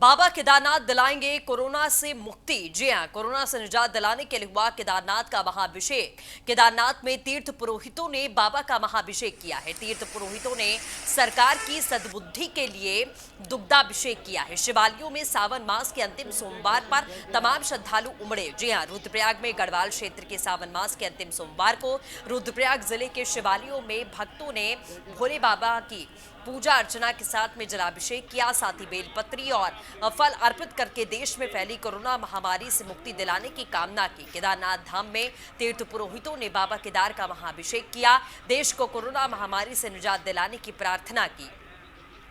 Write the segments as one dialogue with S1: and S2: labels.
S1: बाबा केदारनाथ दिलाएंगे कोरोना से मुक्ति। जी हां, कोरोना से निजात दिलाने के लिए हुआ केदारनाथ का महाअभिषेक। केदारनाथ में तीर्थ पुरोहितों ने बाबा का महाअभिषेक किया है। तीर्थ पुरोहितों ने सरकार की सद्बुद्धि के लिए दुग्धाभिषेक किया है। शिवालयों में सावन मास के अंतिम सोमवार पर तमाम श्रद्धालु उमड़े। जी हां, रुद्रप्रयाग में गढ़वाल क्षेत्र के सावन मास के अंतिम सोमवार को रुद्रप्रयाग जिले के शिवालयों में भक्तों ने भोले बाबा की पूजा अर्चना के साथ में जलाभिषेक किया। साथ ही बेलपत्री और फल अर्पित करके देश में फैली कोरोना महामारी से मुक्ति दिलाने की कामना की। केदारनाथ धाम में तीर्थ पुरोहितों ने बाबा केदार का महाअभिषेक किया। देश को कोरोना महामारी से निजात दिलाने की प्रार्थना की।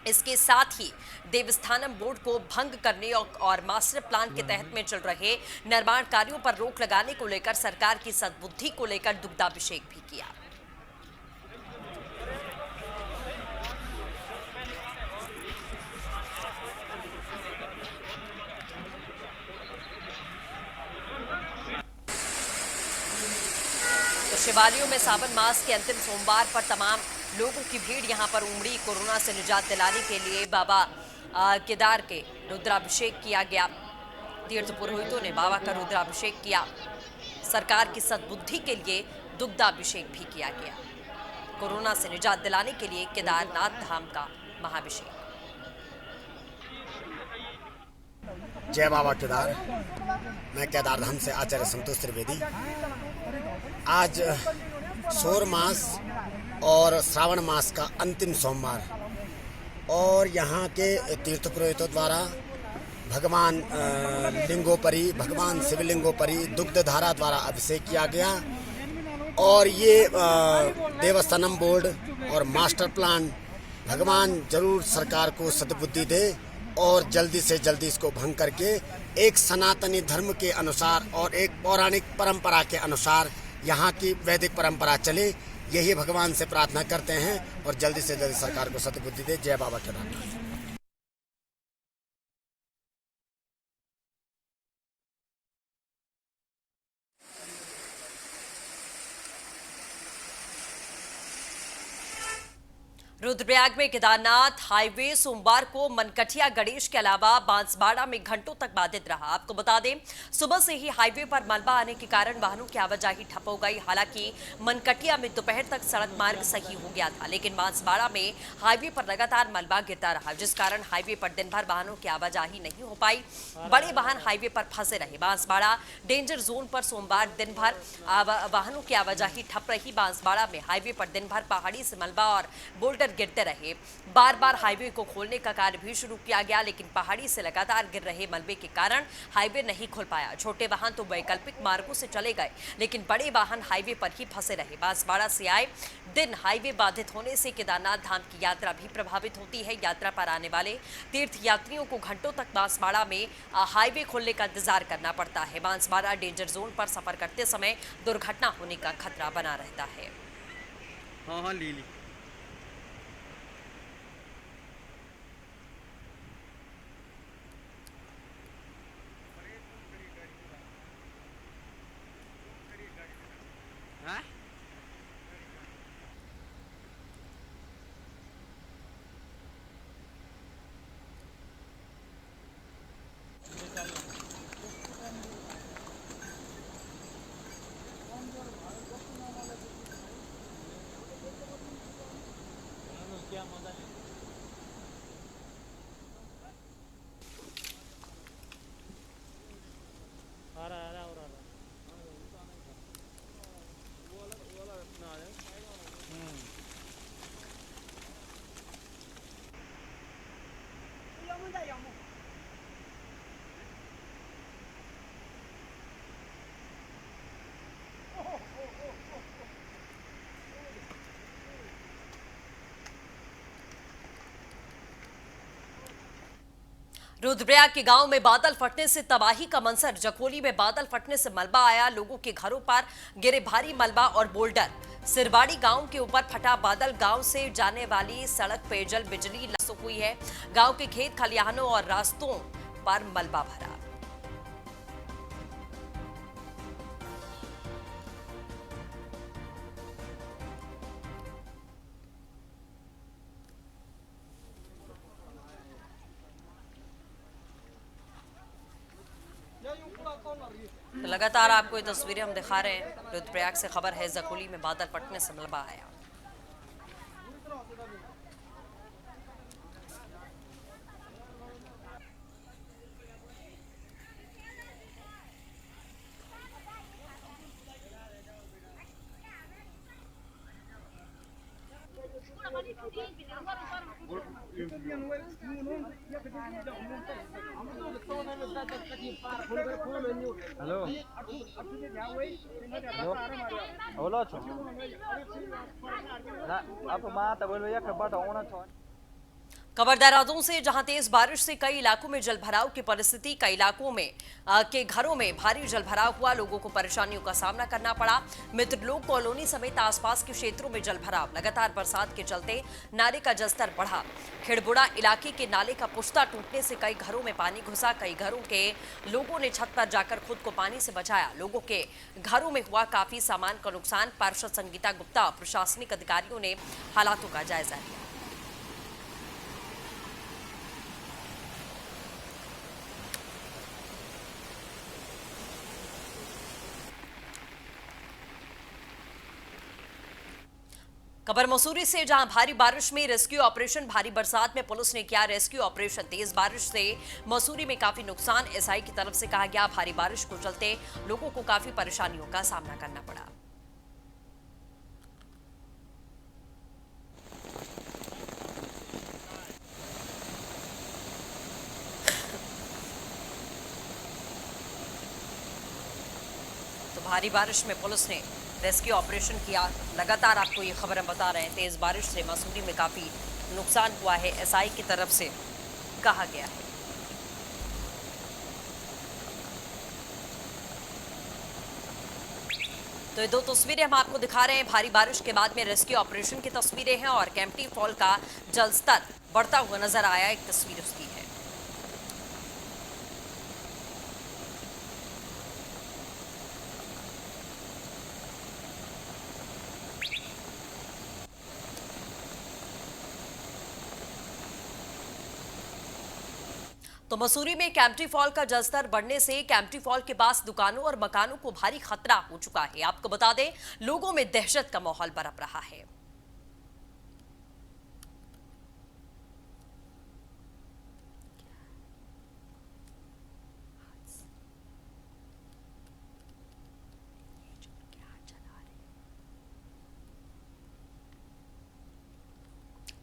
S1: इसके साथ ही देवस्थानम बोर्ड को भंग करने और मास्टर प्लान के तहत में चल रहे निर्माण कार्यों पर रोक लगाने को लेकर सरकार की सद्बुद्धि को लेकर दुग्धाभिषेक भी किया। तो शिवालयों में सावन मास के अंतिम सोमवार पर तमाम लोगों की भीड़ यहां पर उमड़ी। कोरोना से निजात दिलाने के लिए बाबा केदार के रुद्राभिषेक किया गया। तीर्थ पुरोहितों ने बाबा का रुद्राभिषेक किया। सरकार की सद्बुद्धि के लिए दुग्धाभिषेक भी किया गया। कोरोना से निजात दिलाने के लिए केदारनाथ धाम का महाअभिषेक।
S2: जय बाबा केदार। मैं केदार धाम से आचार्य संतोष त्रिवेदी। आज सौर मास और श्रावण मास का अंतिम सोमवार और यहाँ के तीर्थ पुरोहितों द्वारा भगवान लिंगोपरी, भगवान शिवलिंगोपरी दुग्ध धारा द्वारा अभिषेक किया गया। और ये देवस्थानम बोर्ड और मास्टर प्लान भगवान जरूर सरकार को सद्बुद्धि दे और जल्दी से जल्दी इसको भंग करके एक सनातनी धर्म के अनुसार और एक पौराणिक परंपरा के अनुसार यहाँ की वैदिक परंपरा चले, यही भगवान से प्रार्थना करते हैं और जल्दी से जल्दी सरकार को सद्बुद्धि दे। जय बाबा केदारनाथ।
S1: रुद्रप्रयाग में केदारनाथ हाईवे सोमवार को मनकठिया गणेश के अलावा बांसवाड़ा में घंटों तक बाधित रहा। आपको बता दें, सुबह से ही हाईवे पर मलबा आने के कारण वाहनों की आवाजाही ठप हो गई। हालांकि मनकठिया में दोपहर तक सड़क मार्ग सही हो गया था, लेकिन बांसवाड़ा में हाईवे पर लगातार मलबा गिरता रहा, जिस कारण हाईवे पर दिन भर वाहनों की आवाजाही नहीं हो पाई। बड़े वाहन हाईवे पर फंसे रहे। बांसवाड़ा डेंजर जोन पर सोमवार दिन भर वाहनों की आवाजाही ठप रही। बांसवाड़ा में हाईवे पर दिन भर पहाड़ी से मलबा और बोल्डर गिरते रहे। बार बार हाईवे को खोलने का कार्य भी शुरू किया गया, लेकिन पहाड़ी से लगातार गिर रहे मलबे के कारण हाईवे नहीं खुल पाया। छोटे वाहन तो वैकल्पिक मार्गों से चले गए, लेकिन बड़े वाहन हाईवे पर ही फंसे रहे। बांसवाड़ा से आए दिन हाईवे बाधित होने से केदारनाथ धाम की यात्रा भी प्रभावित होती है। यात्रा पर आने वाले तीर्थ यात्रियों को घंटों तक बांसवाड़ा में हाईवे खोलने का इंतजार करना पड़ता है। बांसवाड़ा डेंजर जोन पर सफर करते समय दुर्घटना होने का खतरा बना रहता है।
S3: हाँ लीली हाँ क्या मजा है। आ रहा है और आ रहा वो वाला अपना आ जाए।
S1: रुद्रप्रयाग के गांव में बादल फटने से तबाही का मंजर। जखोली में बादल फटने से मलबा आया। लोगों के घरों पर गिरे भारी मलबा और बोल्डर। सिरवाड़ी गांव के ऊपर फटा बादल। गांव से जाने वाली सड़क, पेयजल, बिजली नष्ट हुई है। गांव के खेत खलिहानों और रास्तों पर मलबा भरा। तो लगातार आपको ये तस्वीरें हम दिखा रहे हैं। रुद्रप्रयाग से खबर है, जकोली में बादल फटने से मलबा आया।
S4: हेलो हेलो છો आप माता बोलो या खबर होना છો।
S1: खबर देहरादून से, जहां तेज बारिश से कई इलाकों में जलभराव की परिस्थिति, कई इलाकों में के घरों में भारी जलभराव हुआ, लोगों को परेशानियों का सामना करना पड़ा। मित्रलोक कॉलोनी समेत आसपास के क्षेत्रों में जलभराव, लगातार बरसात के चलते नाले का जलस्तर बढ़ा। खिड़बुड़ा इलाके के नाले का पुश्ता टूटने से कई घरों में पानी घुसा, कई घरों के लोगों ने छत पर जाकर खुद को पानी से बचाया। लोगों के घरों में हुआ काफी सामान का नुकसान। पार्षद संगीता गुप्ता और प्रशासनिक अधिकारियों ने हालातों का जायजा लिया। खबर मसूरी से, जहां भारी बारिश में रेस्क्यू ऑपरेशन, भारी बरसात में पुलिस ने किया रेस्क्यू ऑपरेशन। तेज बारिश से मसूरी में काफी नुकसान, एसआई की तरफ से कहा गया। भारी बारिश को चलते लोगों को काफी परेशानियों का सामना करना पड़ा। तो भारी बारिश में पुलिस ने रेस्क्यू ऑपरेशन किया। लगातार आपको ये खबर हम बता रहे हैं, तेज बारिश से मसूरी में काफी नुकसान हुआ है, एसआई की तरफ से कहा गया है। तो ये दो तस्वीरें हम आपको दिखा रहे हैं, भारी बारिश के बाद में रेस्क्यू ऑपरेशन की तस्वीरें हैं और केम्प्टी फॉल का जलस्तर बढ़ता हुआ नजर आया, एक तस्वीर उसकी है। तो मसूरी में केम्प्टी फॉल का जलस्तर बढ़ने से केम्प्टी फॉल के पास दुकानों और मकानों को भारी खतरा हो चुका है। आपको बता दें, लोगों में दहशत का माहौल बरप रहा है।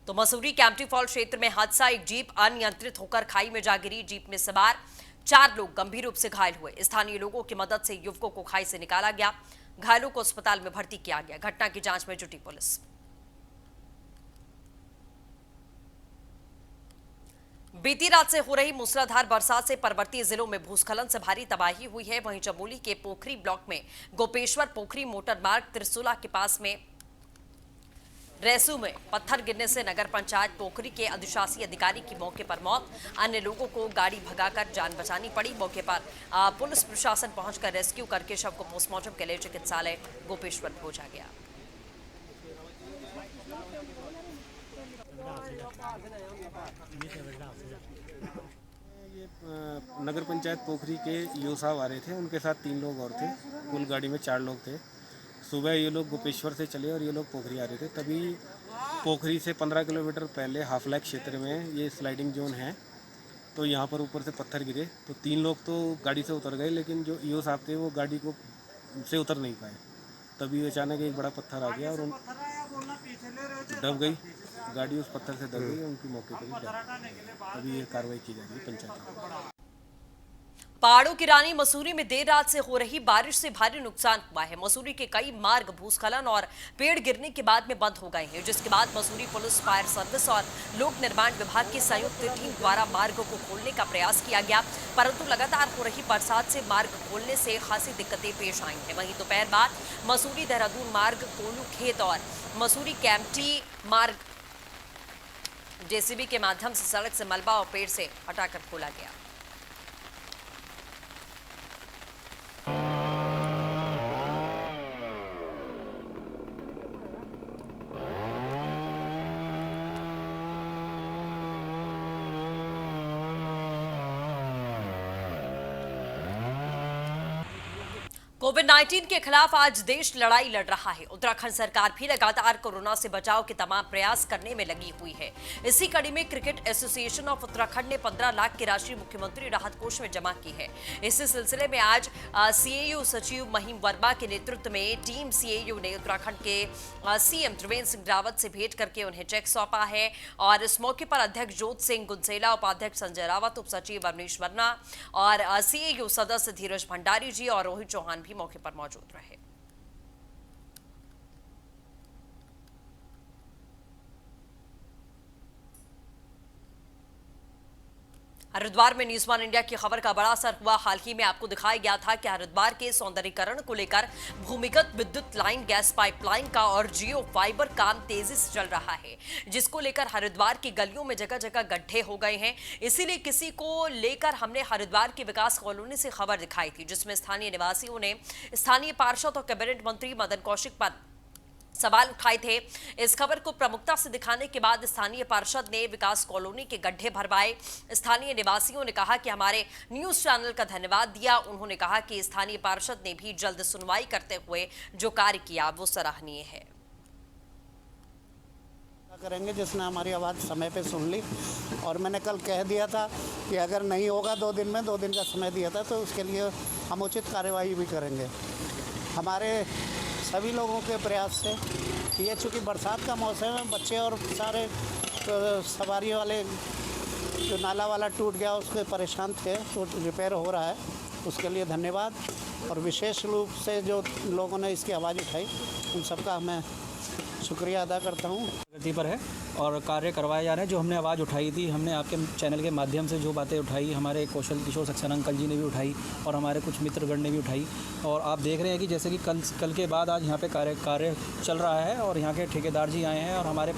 S1: तो मसूरी केम्प्टी फॉल क्षेत्र में हादसा, एक जीप अनियंत्रित होकर खाई में जा गिरी। जीप में सवार 4 लोग गंभीर रूप से घायल हुए। स्थानीय लोगों की मदद से युवकों को खाई से निकाला गया, घायलों को अस्पताल में भर्ती किया गया। घटना की जांच में जुटी पुलिस। बीती रात से हो रही मूसलाधार बरसात से पर्वतीय जिलों में भूस्खलन से भारी तबाही हुई है। वहीं चमोली के पोखरी ब्लॉक में गोपेश्वर पोखरी मोटर मार्ग त्रिशूला के पास में रेसू में पत्थर गिरने से नगर पंचायत पोखरी के अधिशासी अधिकारी की मौके पर मौत। अन्य लोगों को गाड़ी भगाकर जान बचानी पड़ी। मौके पर पुलिस प्रशासन पहुंचकर रेस्क्यू करके शव को पोस्टमार्टम के लिए चिकित्सालय गोपेश्वर भेजा गया।
S5: ये नगर पंचायत पोखरी के ईओ साहब आ रहे थे, उनके साथ 3 लोग और थे। कुल गाड़ी में 4 लोग थे। सुबह ये लोग गोपेश्वर से चले और ये लोग पोखरी आ रहे थे। तभी पोखरी से 15 किलोमीटर पहले हाफलाइक क्षेत्र में ये स्लाइडिंग जोन है, तो यहाँ पर ऊपर से पत्थर गिरे। तो 3 लोग तो गाड़ी से उतर गए, लेकिन जो ईओ साहब थे वो गाड़ी को से उतर नहीं पाए। तभी अचानक एक बड़ा पत्थर आ गया और दब गई गाड़ी, उस पत्थर से दब गई, उनकी मौके पर ही डेथ। अभी ये कार्रवाई की जा रही है पंचायत।
S1: पहाड़ों की रानी मसूरी में देर रात से हो रही बारिश से भारी नुकसान हुआ है। मसूरी के कई मार्ग भूस्खलन और पेड़ गिरने के बाद में बंद हो गए हैं, जिसके बाद मसूरी पुलिस, फायर सर्विस और लोक निर्माण विभाग की संयुक्त टीम द्वारा मार्ग को खोलने का प्रयास किया गया, परंतु लगातार हो रही बरसात से मार्ग खोलने से खासी दिक्कतें पेश आई हैं। वहीं दोपहर बाद मसूरी देहरादून मार्ग, कोलू खेत और मसूरी केम्प्टी मार्ग जेसीबी के माध्यम से सड़क से मलबा और पेड़ से हटाकर खोला गया। कोविड-19 के खिलाफ आज देश लड़ाई लड़ रहा है। उत्तराखंड सरकार भी लगातार कोरोना से बचाव के तमाम प्रयास करने में लगी हुई है। इसी कड़ी में क्रिकेट एसोसिएशन ऑफ उत्तराखंड ने 15 लाख की राशि मुख्यमंत्री राहत कोष में जमा की है। इसी सिलसिले में आज सीएयू सचिव महिम वर्मा के नेतृत्व में टीम सीएयू ने उत्तराखंड के सीएम त्रिवेंद्र सिंह रावत से भेंट करके उन्हें चेक सौंपा है। और इस मौके पर अध्यक्ष जोत सिंह गुंसेला, उपाध्यक्ष संजय रावत, उप सचिव अवनीश वर्मा और सीएयू सदस्य धीरज भंडारी जी और रोहित चौहान भी मौके पर मौजूद रहे। हरिद्वार में न्यूज़ वन इंडिया की खबर का बड़ा असर हुआ। हाल ही में आपको दिखाया गया था कि हरिद्वार के सौंदर्यीकरण को लेकर भूमिगत विद्युत लाइन, गैस पाइपलाइन का और जियो फाइबर काम तेजी से चल रहा है, जिसको लेकर हरिद्वार की गलियों में जगह जगह गड्ढे हो गए हैं। इसीलिए किसी को लेकर हमने हरिद्वार की विकास कॉलोनी से खबर दिखाई थी, जिसमें स्थानीय निवासियों ने स्थानीय पार्षद और कैबिनेट मंत्री मदन कौशिक पर सवाल उठाए थे। इस खबर को प्रमुखता से दिखाने के बाद स्थानीय पार्षद ने विकास कॉलोनी के गड्ढे भरवाए। स्थानीय निवासियों ने कहा कि हमारे न्यूज चैनल का धन्यवाद दिया। उन्होंने कहा कि स्थानीय पार्षद ने भी जल्द सुनवाई करते हुए जो कार्य किया वो सराहनीय है।
S6: करेंगे जिसने हमारी आवाज़ समय पे सुन ली, और मैंने कल कह दिया था कि अगर नहीं होगा 2 दिन में, 2 दिन का समय दिया था, तो उसके लिए हम उचित कार्यवाही भी करेंगे। हमारे सभी लोगों के प्रयास से ये चूँकि बरसात का मौसम है, बच्चे और सारे सवारी वाले जो नाला वाला टूट गया उसके परेशान थे, तो रिपेयर हो रहा है, उसके लिए धन्यवाद। और विशेष रूप से जो लोगों ने इसकी आवाज़ उठाई उन सबका मैं शुक्रिया अदा करता हूँ।
S7: प्रगति पर है और कार्य करवाए जा रहे हैं। जो हमने आवाज़ उठाई थी, हमने आपके चैनल के माध्यम से जो बातें उठाई, हमारे कौशल किशोर सक्सेना अंकल जी ने भी उठाई और हमारे कुछ मित्रगण ने भी उठाई। और आप देख रहे हैं कि जैसे कि कल के बाद आज यहाँ पे कार्य चल रहा है और यहाँ के ठेकेदार जी आए हैं और हमारे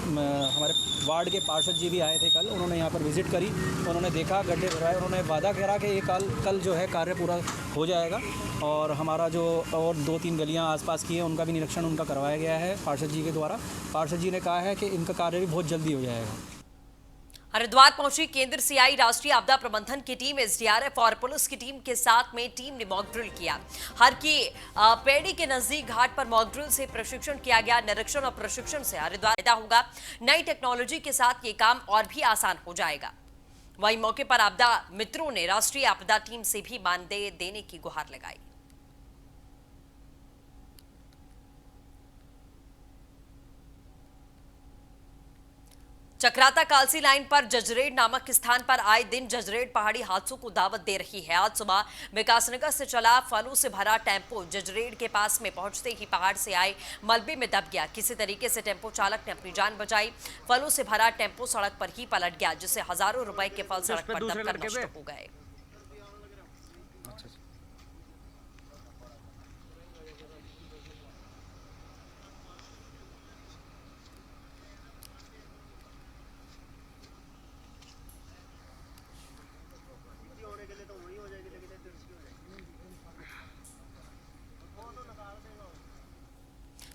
S7: वार्ड के पार्षद जी भी आए थे कल। उन्होंने यहाँ पर विजिट करी, उन्होंने देखा, गड्ढे भराए, उन्होंने वादा करा कि ये कल जो है कार्य पूरा हो जाएगा। और हमारा जो और 2-3 गलियाँ आसपास की हैं उनका भी निरीक्षण उनका करवाया गया है पार्षद जी के द्वारा। पार्षद जी ने कहा है कि इनका कार्य भी बहुत जल्दी हो जाएगा।
S1: हरिद्वार पहुंची केंद्र से आई राष्ट्रीय आपदा प्रबंधन की टीम, एसडीआरएफ और पुलिस की टीम के साथ में टीम ने मॉक ड्रिल किया। हर की पेड़ी के नजदीक घाट पर मॉक ड्रिल से प्रशिक्षण किया गया। निरीक्षण और प्रशिक्षण से हरिद्वार पैदा होगा। नई टेक्नोलॉजी के साथ ये काम और भी आसान हो जाएगा। वहीं मौके पर आपदा मित्रों ने राष्ट्रीय आपदा टीम से भी मानदेय देने की गुहार लगाई। चक्राता कालसी लाइन पर जजरेड नामक स्थान पर आए दिन जजरेड पहाड़ी हादसों को दावत दे रही है। आज सुबह विकासनगर से चला फलों से भरा टेम्पो जजरेड के पास में पहुंचते ही पहाड़ से आए मलबे में दब गया। किसी तरीके से टेम्पो चालक ने अपनी जान बचाई। फलों से भरा टेम्पो सड़क पर ही पलट गया, जिससे हजारों रुपए के फल सड़क पर दबकर नष्ट हो गए।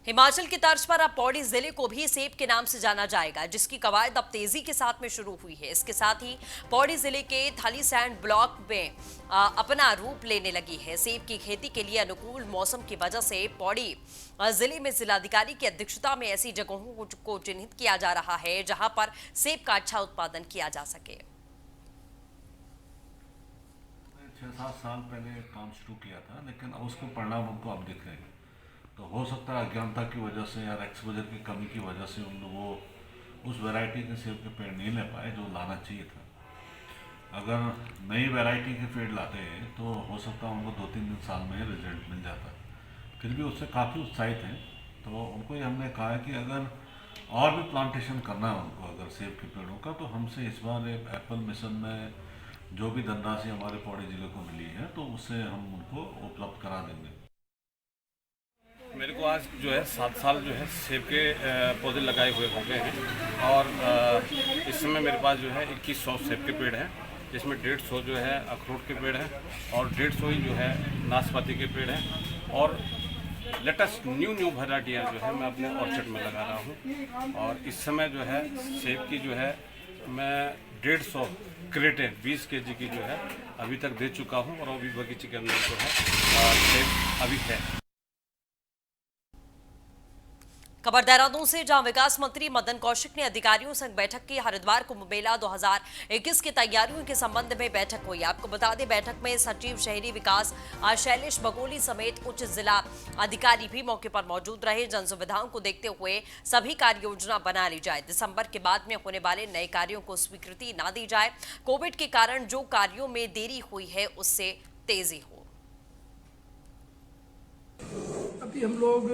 S1: हिमाचल की तर्ज पर अब पौड़ी जिले को भी सेब के नाम से जाना जाएगा, जिसकी कवायद अब तेजी के साथ में शुरू हुई है। इसके साथ ही पौड़ी जिले के थालीसैंड ब्लॉक में अपना रूप लेने लगी है। सेब की खेती के लिए अनुकूल मौसम की वजह से पौड़ी जिले में जिलाधिकारी की अध्यक्षता में ऐसी जगहों को चिन्हित किया जा रहा है जहां पर सेब का अच्छा उत्पादन किया जा सके।
S8: 6-7 साल पहले काम शुरू किया था, लेकिन अब उसके परिणाम हमको अब दिख रहे हैं। तो हो सकता है अज्ञानता की वजह से या एक्सपोजर की कमी की वजह से उन लोगों उस वैरायटी के सेब के पेड़ नहीं ले पाए जो लाना चाहिए था। अगर नई वैरायटी के पेड़ लाते हैं तो हो सकता है उनको 2-3 साल में रिजल्ट मिल जाता। फिर भी उससे काफ़ी उत्साहित हैं। तो उनको ये हमने कहा है कि अगर और भी प्लांटेशन करना है उनको अगर सेब के पेड़ों का, तो हमसे इस बार एप्पल मिशन में जो भी धनराशि हमारे पौड़ी जिले को मिली है तो उससे हम उनको उपलब्ध करा देंगे।
S5: मेरे को आज जो है 7 साल जो है सेब के पौधे लगाए हुए हो गए हैं और इस समय मेरे पास जो है 2100 सेब के पेड़ हैं, जिसमें 150 जो है अखरोट के पेड़ हैं और 150 ही जो है नाशपाती के पेड़ हैं। और लेटेस्ट न्यू वैरायटियाँ जो है मैं अपने ऑर्चर्ड में लगा रहा हूँ। और इस समय जो है सेब की जो है मैं 150 क्रेटें 20 kg की जो है अभी तक दे चुका हूँ और अभी बगीचे के अंदर जो है सेब अभी है।
S1: खबर देहरादून से, जहां विकास मंत्री मदन कौशिक ने अधिकारियों संग बैठक की। हरिद्वार कुंभ मेला 2021 की तैयारियों के संबंध में बैठक हुई। आपको बता दें, बैठक में सचिव शहरी विकास शैलेश बगोली समेत उच्च जिला अधिकारी भी मौके पर मौजूद रहे। जन सुविधाओं को देखते हुए सभी कार्य योजना बना ली जाए। दिसंबर के बाद में होने वाले नए कार्यों को स्वीकृति न दी जाए। कोविड के कारण जो कार्यों में देरी हुई है उससे तेजी हो।
S9: अभी हम लोग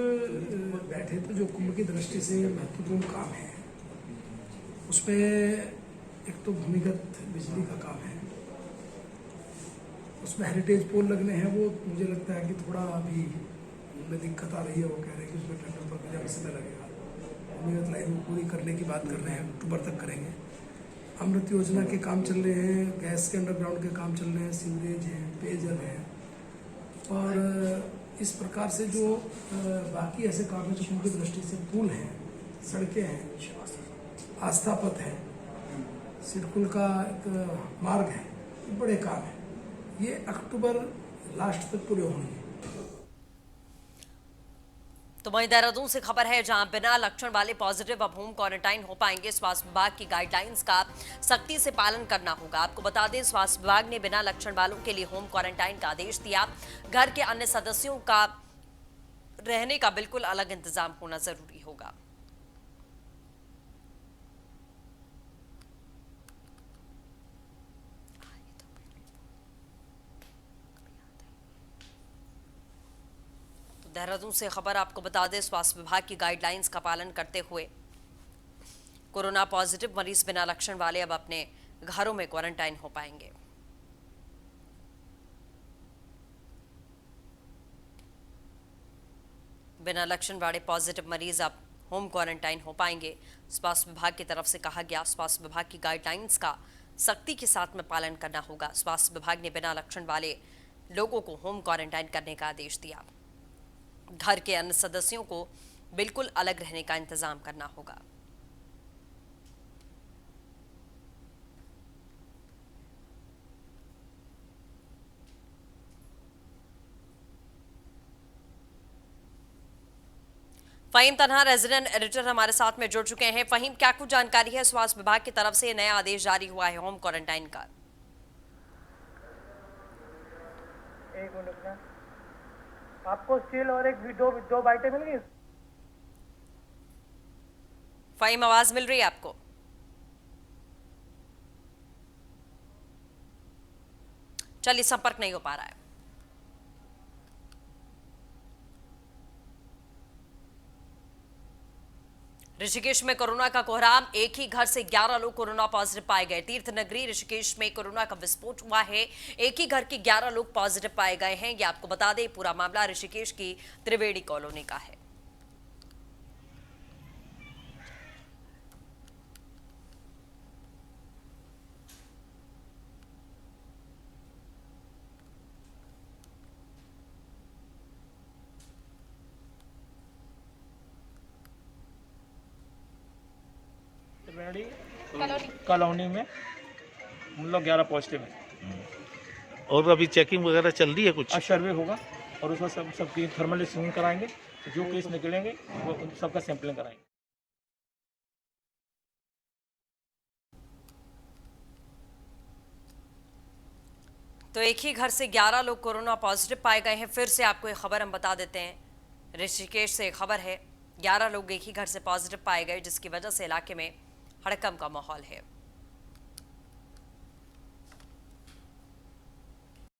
S9: बैठे थे, जो कुंभ की दृष्टि से महत्वपूर्ण काम है उसमें एक तो भूमिगत बिजली का काम है, उसमें हेरिटेज पोल लगने हैं। वो मुझे लगता है कि थोड़ा अभी उनमें दिक्कत आ रही है। वो कह रहे हैं कि उसमें टेंडर पर ज़्यादा समय लगेगा। भूमिगत लाइन पूरी करने की बात कर रहे हैं, अक्टूबर तक करेंगे। अमृत योजना के काम चल रहे हैं, गैस के अंडरग्राउंड के काम चल रहे हैं, सीवरेज है, पेयजल है, और इस प्रकार से जो बाकी ऐसे काम है जो उनकी दृष्टि से पुल हैं, सड़कें हैं, आस्था पथ है, सिडकुल का एक मार्ग है, ये बड़े काम है। ये अक्टूबर लास्ट तक पूरे होंगे।
S1: तो वहीं देहरादून से खबर है, जहां बिना लक्षण वाले पॉजिटिव अब होम क्वारंटाइन हो पाएंगे। स्वास्थ्य विभाग की गाइडलाइंस का सख्ती से पालन करना होगा। आपको बता दें, स्वास्थ्य विभाग ने बिना लक्षण वालों के लिए होम क्वारंटाइन का आदेश दिया। घर के अन्य सदस्यों का रहने का बिल्कुल अलग इंतजाम होना जरूरी होगा। देहरादून से खबर आपको बता दें, स्वास्थ्य विभाग की गाइडलाइंस का पालन करते हुए कोरोना पॉजिटिव मरीज बिना लक्षण वाले अब अपने घरों में क्वारंटाइन हो पाएंगे। बिना लक्षण वाले पॉजिटिव मरीज अब होम क्वारंटाइन हो पाएंगे। स्वास्थ्य विभाग की तरफ से कहा गया, स्वास्थ्य विभाग की गाइडलाइंस का सख्ती के साथ में पालन करना होगा। स्वास्थ्य विभाग ने बिना लक्षण वाले लोगों को होम क्वारंटाइन करने का आदेश दिया। घर के अन्य सदस्यों को बिल्कुल अलग रहने का इंतजाम करना होगा। फहीम तन्हा, रेजिडेंट एडिटर, हमारे साथ में जुड़ चुके हैं। फहीम, क्या कुछ जानकारी है? स्वास्थ्य विभाग की तरफ से नया आदेश जारी हुआ है होम क्वारंटाइन का।
S10: एक मिनट में आपको स्टील और एक दो बाइटें मिल गई।
S1: फहीम, आवाज मिल रही है आपको? चलिए, संपर्क नहीं हो पा रहा है। ऋषिकेश में कोरोना का कोहराम, एक ही घर से 11 लोग कोरोना पॉजिटिव पाए गए। तीर्थ नगरी ऋषिकेश में कोरोना का विस्फोट हुआ है। एक ही घर के 11 लोग पॉजिटिव पाए गए हैं। ये आपको बता दें, पूरा मामला ऋषिकेश की त्रिवेणी कॉलोनी का है।
S3: कॉलोनी में हम लोग 11 पॉजिटिव हैं।
S11: और अभी चेकिंग वगैरह चल रही है कुछ?
S3: आज सर्वे होगा और उसमें सबकी थर्मल स्क्रीनिंग कराएंगे। जो केस निकलेंगे वो उन सबका सैंपलिंग कराएंगे।
S1: तो एक ही घर से 11 लोग कोरोना पॉजिटिव पाए गए हैं। फिर से आपको एक खबर हम बता देते हैं। ऋषिकेश से खबर है, 11 लोग एक ही घर से पॉजिटिव पाए गए, जिसकी वजह से इलाके में हड़कंप का माहौल है।